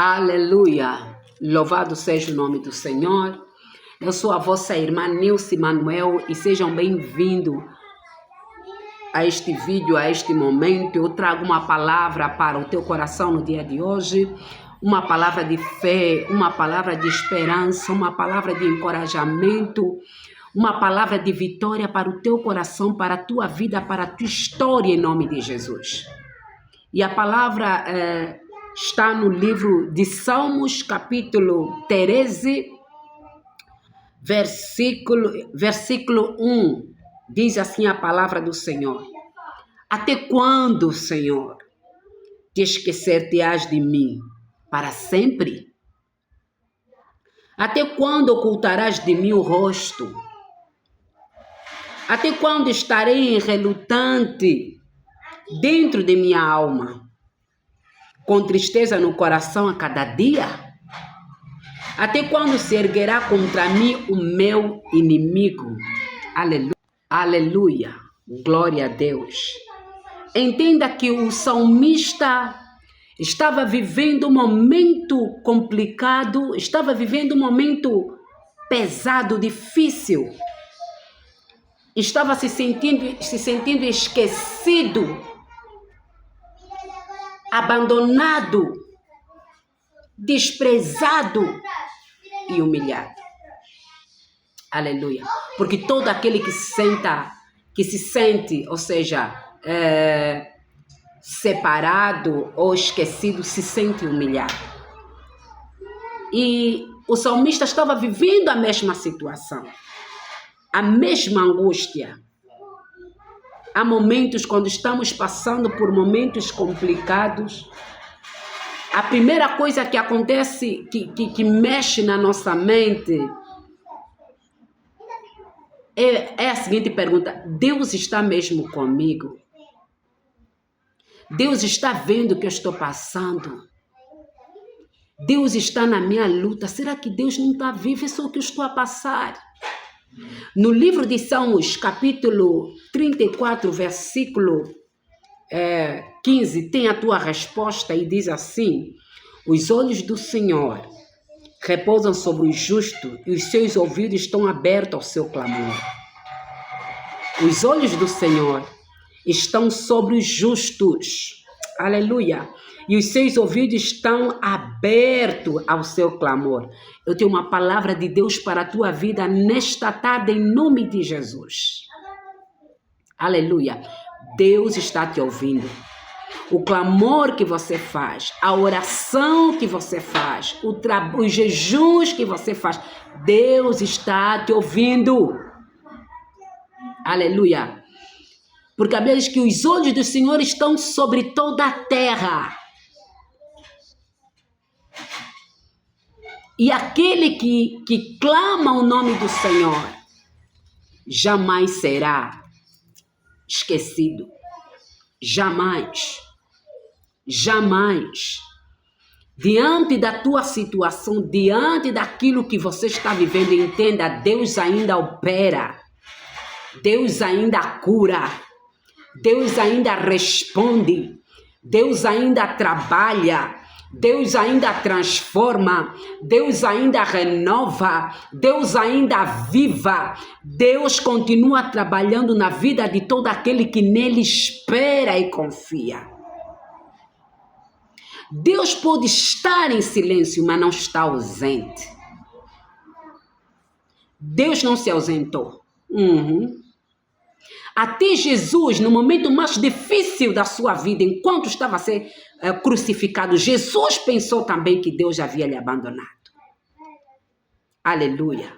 Aleluia! Louvado seja o nome do Senhor. Eu sou a vossa irmã Nilce Manuel e sejam bem-vindos a este vídeo, a este momento. Eu trago uma palavra para o teu coração no dia de hoje, uma palavra de fé, uma palavra de esperança, uma palavra de encorajamento, uma palavra de vitória para o teu coração, para a tua vida, para a tua história, em nome de Jesus. E a palavra está no livro de Salmos, capítulo 13, versículo 1. Diz assim a palavra do Senhor: Até quando, Senhor, te esquecer-te-ás de mim? Para sempre? Até quando ocultarás de mim o rosto? Até quando estarei relutante dentro de minha alma, com tristeza no coração a cada dia? Até quando se erguerá contra mim o meu inimigo? Aleluia. Aleluia. Glória a Deus. Entenda que o salmista estava vivendo um momento complicado, estava vivendo um momento pesado, difícil. Estava se sentindo esquecido, abandonado, desprezado e humilhado. Aleluia. Porque todo aquele que se sente, ou seja, separado ou esquecido, se sente humilhado. E o salmista estava vivendo a mesma situação, a mesma angústia. Há momentos quando estamos passando por momentos complicados. A primeira coisa que acontece, que mexe na nossa mente, é a seguinte pergunta: Deus está mesmo comigo? Deus está vendo o que eu estou passando? Deus está na minha luta? Será que Deus não está vivo? É só o que eu estou a passar? No livro de Salmos, capítulo 34, versículo 15, tem a tua resposta e diz assim: Os olhos do Senhor repousam sobre os justos e os seus ouvidos estão abertos ao seu clamor. Os olhos do Senhor estão sobre os justos. Aleluia. E os seus ouvidos estão abertos ao seu clamor. Eu tenho uma palavra de Deus para a tua vida nesta tarde, em nome de Jesus. Aleluia. Deus está te ouvindo. O clamor que você faz, a oração que você faz, os jejuns que você faz, Deus está te ouvindo. Aleluia. Porque a Bíblia diz que os olhos do Senhor estão sobre toda a terra. E aquele que clama o nome do Senhor jamais será esquecido. Jamais. Jamais. Diante da tua situação, diante daquilo que você está vivendo, entenda, Deus ainda opera. Deus ainda cura. Deus ainda responde. Deus ainda trabalha. Deus ainda transforma, Deus ainda renova, Deus ainda aviva. Deus continua trabalhando na vida de todo aquele que nele espera e confia. Deus pode estar em silêncio, mas não está ausente. Deus não se ausentou. Até Jesus, no momento mais difícil da sua vida, enquanto estava a ser crucificado, Jesus pensou também que Deus havia lhe abandonado. Aleluia.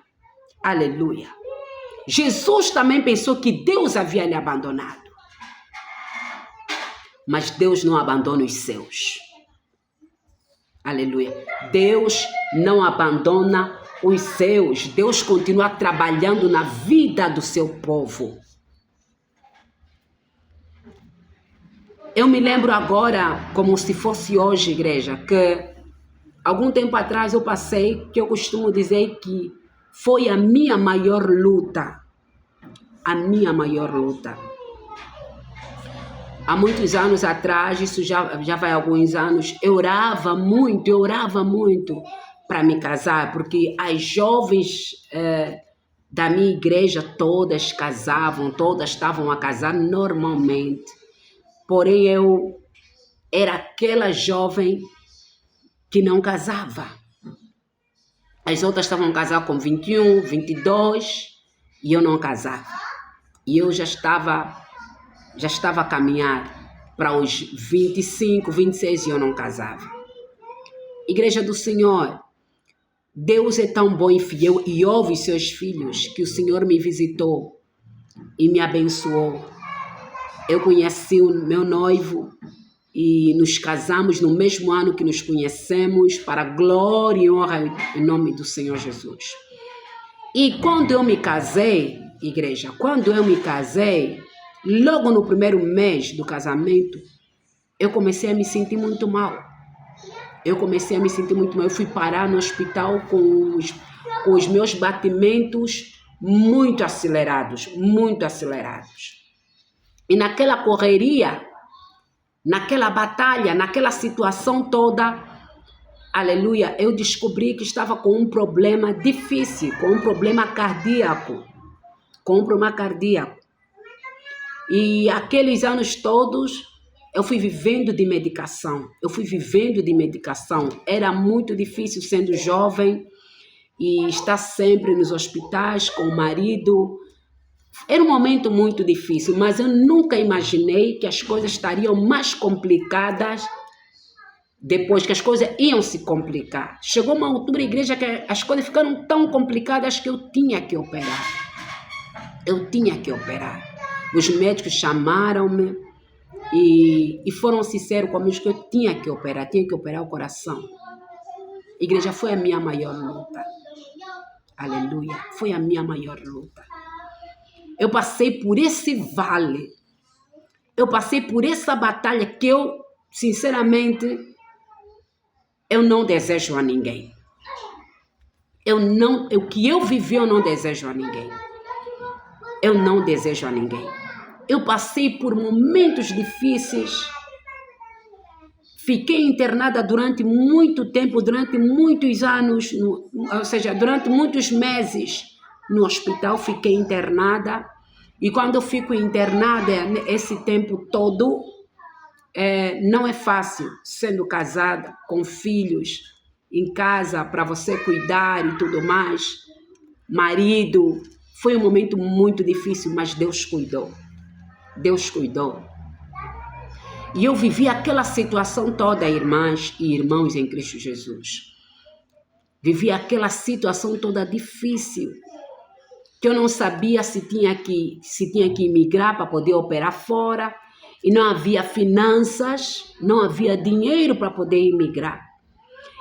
Aleluia. Jesus também pensou que Deus havia lhe abandonado. Mas Deus não abandona os seus. Aleluia. Deus não abandona os seus. Deus continua trabalhando na vida do seu povo. Eu me lembro agora, como se fosse hoje, igreja, que algum tempo atrás eu passei, que eu costumo dizer que foi a minha maior luta. A minha maior luta. há muitos anos atrás, isso já vai alguns anos, eu orava muito para me casar, porque as jovens da minha igreja todas casavam, todas estavam a casar normalmente. Porém, eu era aquela jovem que não casava. As outras estavam a casar com 21, 22 e eu não casava. E eu já estava a caminhar para os 25, 26 e eu não casava. Igreja do Senhor, Deus é tão bom e fiel e ouve os seus filhos que o Senhor me visitou e me abençoou. Eu conheci o meu noivo e nos casamos no mesmo ano que nos conhecemos, para a glória e honra em nome do Senhor Jesus. E quando eu me casei, igreja, logo no primeiro mês do casamento, eu comecei a me sentir muito mal. Eu fui parar no hospital com os meus batimentos muito acelerados. E naquela correria, naquela batalha, naquela situação toda, aleluia, eu descobri que estava com um problema difícil, com um problema cardíaco. E aqueles anos todos, eu fui vivendo de medicação. Era muito difícil sendo jovem e estar sempre nos hospitais com o marido. Era um momento muito difícil, mas eu nunca imaginei que as coisas estariam mais complicadas depois, que as coisas iam se complicar. Chegou uma altura, igreja, que as coisas ficaram tão complicadas que eu tinha que operar. Os médicos chamaram-me e foram sinceros comigo que eu tinha que operar o coração. Igreja, foi a minha maior luta. Aleluia, foi a minha maior luta. Eu passei por esse vale, eu passei por essa batalha que eu, sinceramente, eu não desejo a ninguém. O que eu vivi, eu não desejo a ninguém. Eu passei por momentos difíceis. Fiquei internada durante muito tempo, durante muitos anos, durante muitos meses no hospital. Fiquei internada. E quando eu fico internada, esse tempo todo, não é fácil, sendo casada, com filhos, em casa, para você cuidar e tudo mais. Marido, foi um momento muito difícil, mas Deus cuidou. E eu vivi aquela situação toda, irmãs e irmãos em Cristo Jesus. Vivi aquela situação toda difícil, que eu não sabia se tinha que emigrar para poder operar fora, e não havia finanças, não havia dinheiro para poder emigrar.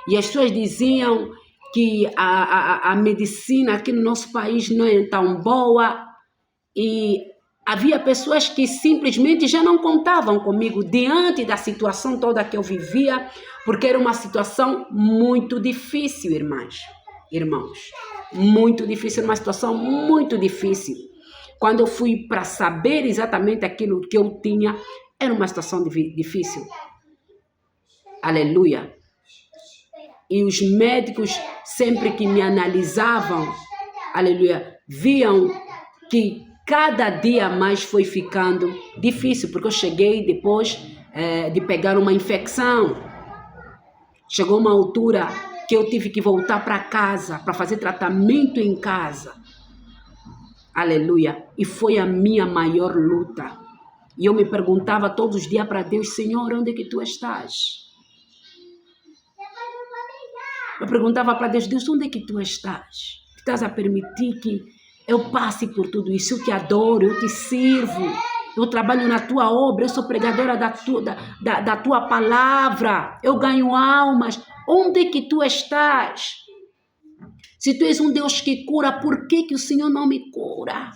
E as pessoas diziam que a medicina aqui no nosso país não é tão boa, e havia pessoas que simplesmente já não contavam comigo diante da situação toda que eu vivia, porque era uma situação muito difícil, irmãos. Muito difícil, uma situação muito difícil. Quando eu fui para saber exatamente aquilo que eu tinha, era uma situação difícil. Aleluia. E os médicos, sempre que me analisavam, aleluia, viam que cada dia mais foi ficando difícil, porque eu cheguei depois de pegar uma infecção. Chegou uma altura que eu tive que voltar para casa, para fazer tratamento em casa. Aleluia. E foi a minha maior luta. E eu me perguntava todos os dias para Deus: Senhor, onde é que tu estás? Eu perguntava para Deus: Deus, onde é que tu estás? Estás a permitir que eu passe por tudo isso? Eu te adoro, eu te sirvo, eu trabalho na tua obra, eu sou pregadora da tua palavra, eu ganho almas. Onde é que tu estás? Se tu és um Deus que cura, por que o Senhor não me cura?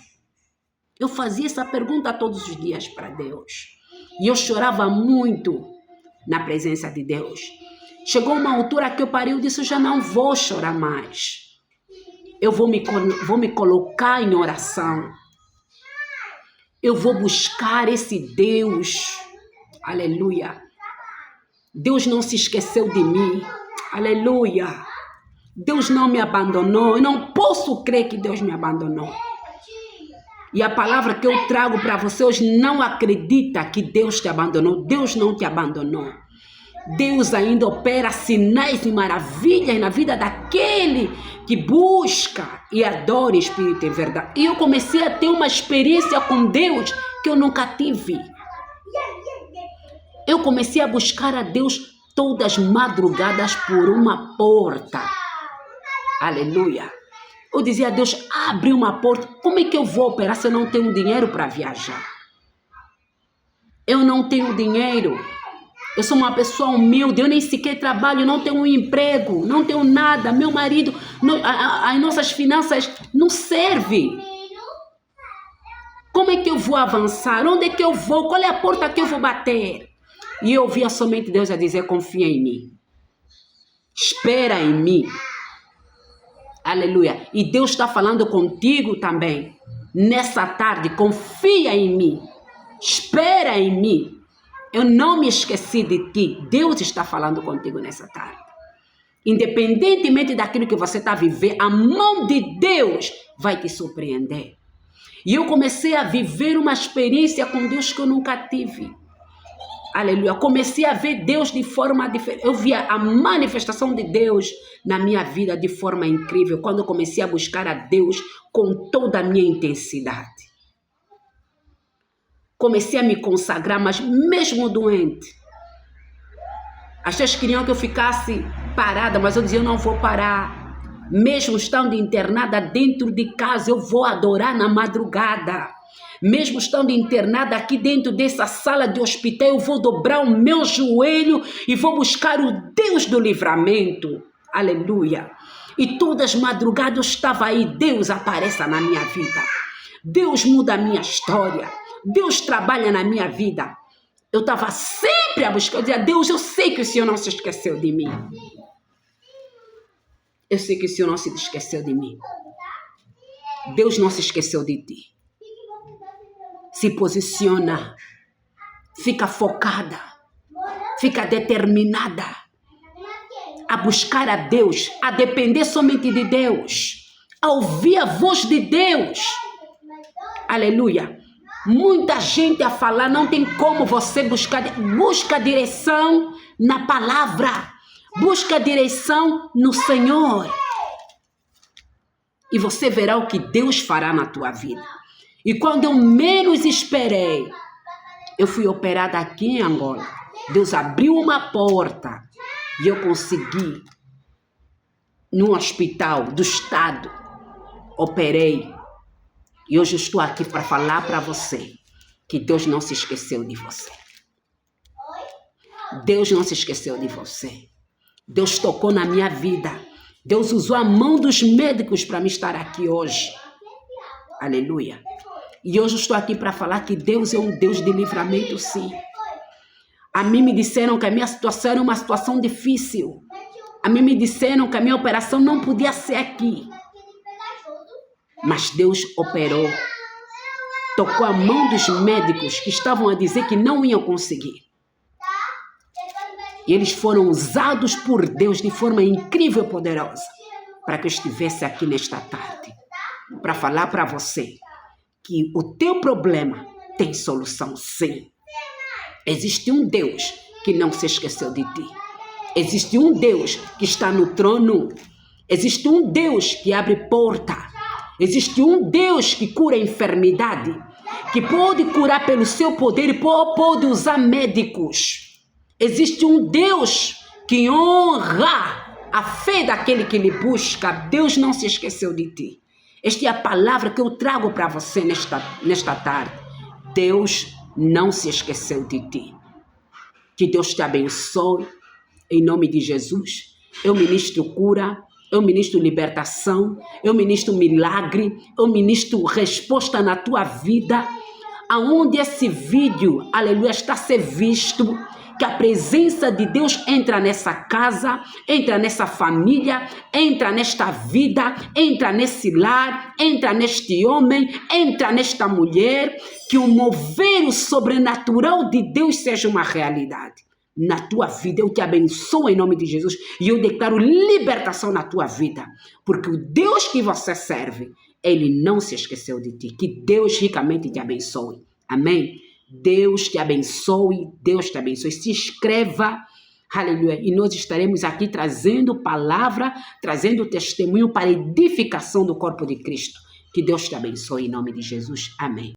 Eu fazia essa pergunta todos os dias para Deus. E eu chorava muito na presença de Deus. Chegou uma altura que eu parei e disse: eu já não vou chorar mais. Eu vou me colocar em oração. Eu vou buscar esse Deus Aleluia. Deus não se esqueceu de mim. Aleluia. Deus não me abandonou. Eu não posso crer que Deus me abandonou. E a palavra que eu trago para você hoje, não acredita que Deus te abandonou. Deus não te abandonou. Deus ainda opera sinais e maravilhas na vida daquele que busca e adora espírito e verdade. E eu comecei a ter uma experiência com Deus que eu nunca tive. Eu comecei a buscar a Deus todas as madrugadas por uma porta. Aleluia. Eu dizia a Deus, abre uma porta. Como é que eu vou operar se eu não tenho dinheiro para viajar? Eu não tenho dinheiro. Eu sou uma pessoa humilde, eu nem sequer trabalho, não tenho um emprego, não tenho nada. Meu marido, as nossas finanças não servem. Como é que eu vou avançar? Onde é que eu vou? Qual é a porta que eu vou bater? E eu ouvia somente Deus a dizer, confia em mim. Espera em mim. Aleluia. E Deus está falando contigo também. Nessa tarde, confia em mim. Espera em mim. Eu não me esqueci de ti. Deus está falando contigo nessa tarde. Independentemente daquilo que você está vivendo, a mão de Deus vai te surpreender. E eu comecei a viver uma experiência com Deus que eu nunca tive. Aleluia. Comecei a ver Deus de forma diferente. Eu via a manifestação de Deus na minha vida de forma incrível quando eu comecei a buscar a Deus com toda a minha intensidade. Comecei a me consagrar, mas mesmo doente. As pessoas queriam que eu ficasse parada, mas eu dizia, eu não vou parar. Mesmo estando internada dentro de casa, eu vou adorar na madrugada. Mesmo estando internada aqui dentro dessa sala de hospital, eu vou dobrar o meu joelho e vou buscar o Deus do livramento. Aleluia. E todas as madrugadas eu estava aí. Deus apareça na minha vida. Deus muda a minha história. Deus trabalha na minha vida. Eu estava sempre a buscar. Eu dizia, Deus, eu sei que o Senhor não se esqueceu de mim. Eu sei que o Senhor não se esqueceu de mim. Deus não se esqueceu de ti. Se posiciona, fica focada, fica determinada a buscar a Deus, a depender somente de Deus, a ouvir a voz de Deus. Aleluia. Muita gente a falar, não tem como você busca direção na palavra, busca direção no Senhor. E você verá o que Deus fará na tua vida. E quando eu menos esperei, eu fui operada aqui em Angola. Deus abriu uma porta e eu consegui, no hospital do estado, operei. E hoje eu estou aqui para falar para você que Deus não se esqueceu de você. Deus não se esqueceu de você. Deus tocou na minha vida. Deus usou a mão dos médicos para me estar aqui hoje. Aleluia. E hoje eu estou aqui para falar que Deus é um Deus de livramento, sim. A mim me disseram que a minha situação era uma situação difícil. A mim me disseram que a minha operação não podia ser aqui. Mas Deus operou. Tocou a mão dos médicos que estavam a dizer que não iam conseguir. E eles foram usados por Deus de forma incrível e poderosa para que eu estivesse aqui nesta tarde. Para falar para você que o teu problema tem solução, sim. Existe um Deus que não se esqueceu de ti. Existe um Deus que está no trono. Existe um Deus que abre porta. Existe um Deus que cura a enfermidade, que pode curar pelo seu poder e pode usar médicos. Existe um Deus que honra a fé daquele que lhe busca. Deus não se esqueceu de ti. Esta é a palavra que eu trago para você nesta tarde. Deus não se esqueceu de ti. Que Deus te abençoe. Em nome de Jesus. Eu ministro cura. Eu ministro libertação. Eu ministro milagre. Eu ministro resposta na tua vida. Aonde esse vídeo, aleluia, está a ser visto. que a presença de Deus entra nessa casa, entra nessa família, entra nesta vida, entra nesse lar, entra neste homem, entra nesta mulher, que o mover sobrenatural de Deus seja uma realidade na tua vida. Eu te abençoo em nome de Jesus e eu declaro libertação na tua vida, porque o Deus que você serve, Ele não se esqueceu de ti. Que Deus ricamente te abençoe. Amém? Deus te abençoe, Deus te abençoe. Se inscreva, aleluia, e nós estaremos aqui trazendo palavra, trazendo testemunho para edificação do corpo de Cristo. Que Deus te abençoe em nome de Jesus. Amém.